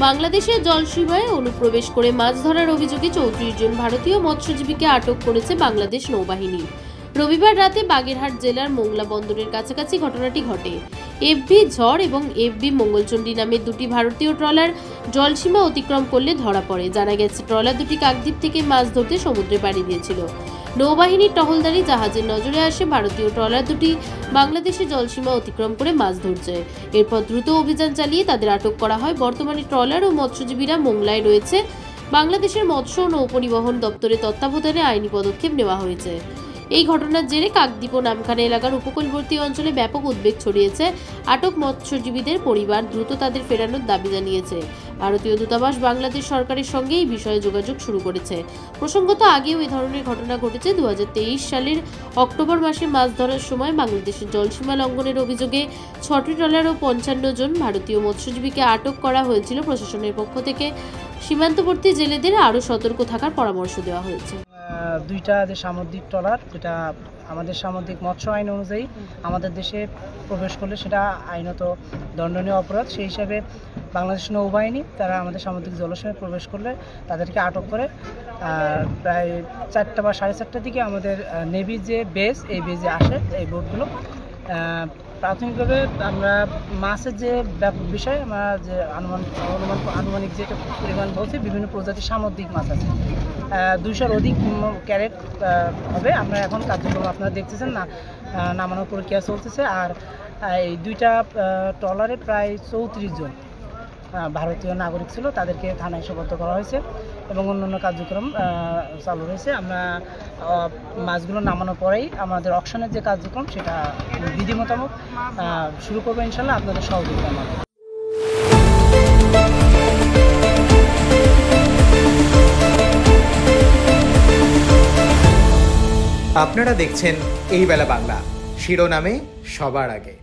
বাংলাদেশের জলসীমায় অনুপ্রবেশ করে মাছ ধরার অভিযোগে ৩৪ জন ভারতীয় মৎস্যজীবীকে আটক করেছে বাংলাদেশ নৌবাহিনী। রবিবার রাতে বাগেরহাট জেলার মোংলা বন্দরের কাছাকাছি ঘটনাটি ঘটে। এফবি ঝড় এবং এফবি মঙ্গলচণ্ডী নামের দুটি ভারতীয় ট্রলার জলসীমা অতিক্রম করলে ধরা পড়ে। জানা গেছে, ট্রলার দুটি কাকদ্বীপ থেকে মাছ ধরতে সমুদ্রে পাড়ি দিয়েছিল। নৌবাহিনীর টহলদারি জাহাজের নজরে আসে ভারতীয় ট্রলার দুটি বাংলাদেশের জলসীমা অতিক্রম করে মাছ ধরছে। এরপর দ্রুত অভিযান চালিয়ে তাদের আটক করা হয়। বর্তমানে ট্রলার ও মৎস্যজীবীরা মোংলায় রয়েছে। বাংলাদেশের মৎস্য ও নৌপরিবহন দপ্তরের তত্ত্বাবধানে আইনি পদক্ষেপ নেওয়া হয়েছে। এই ঘটনার জেরে কাকদ্বীপ ও নামখানা এলাকার উপকূলবর্তী অঞ্চলে ব্যাপক উদ্বেগ ছড়িয়েছে। আটক মৎস্যজীবীদের পরিবার দ্রুত তাদের ফেরানোর দাবি জানিয়েছে। ভারতীয় দূতাবাস বাংলাদেশ সরকারের সঙ্গে এই বিষয়ে যোগাযোগ শুরু করেছে। প্রসঙ্গত, আগেও এই ধরনের ঘটনা ঘটেছে। ২০২৩ সালের অক্টোবর মাসে মাছ ধরার সময় বাংলাদেশের জলসীমা লঙ্ঘনের অভিযোগে ৬টি ট্রলার ও ৫৫ জন ভারতীয় মৎস্যজীবীকে আটক করা হয়েছিল। প্রশাসনের পক্ষ থেকে সীমান্তবর্তী জেলেদের আরও সতর্ক থাকার পরামর্শ দেওয়া হয়েছে। দুইটা যে সামুদ্রিক ট্রলার, যেটা আমাদের সামুদ্রিক মৎস্য আইন অনুযায়ী আমাদের দেশে প্রবেশ করলে সেটা আইনত দণ্ডনীয় অপরাধ। সেই হিসাবে বাংলাদেশ নৌবাহিনী তারা আমাদের সামুদ্রিক জলাশয়ে প্রবেশ করলে তাদেরকে আটক করে। প্রায় ৪টা বা ৪:৩০টার দিকে আমাদের নেভির যে বেস, এই বেজে আসে এই বোটগুলো। প্রাথমিকভাবে আমরা মাছের যে বিষয় আমরা যে আনুমানিক যে পরিমাণ বলছি, বিভিন্ন প্রজাতির সামুদ্রিক মাছ আছে, ২০০-র অধিক ক্যারেট হবে। আমরা এখন কার্যক্রম আপনারা দেখতেছেন না, নামানোর প্রক্রিয়া চলতেছে। আর এই দুইটা ট্রলারে প্রায় ৩৪ জন ভারতীয় নাগরিক ছিল, তাদেরকে থানায় সোপর্দ করা হয়েছে এবং অন্যান্য কার্যক্রম চালু রয়েছে। আমরা মাছগুলো নামানোর পরেই আমাদের অকশনের যে কার্যক্রম সেটা বিধি মোতাবেক শুরু করবো ইনশাল্লাহ, আপনাদের সহযোগিতা মাধ্যমে। আপনারা দেখছেন এই বেলা বাংলা, শিরোনামে সবার আগে।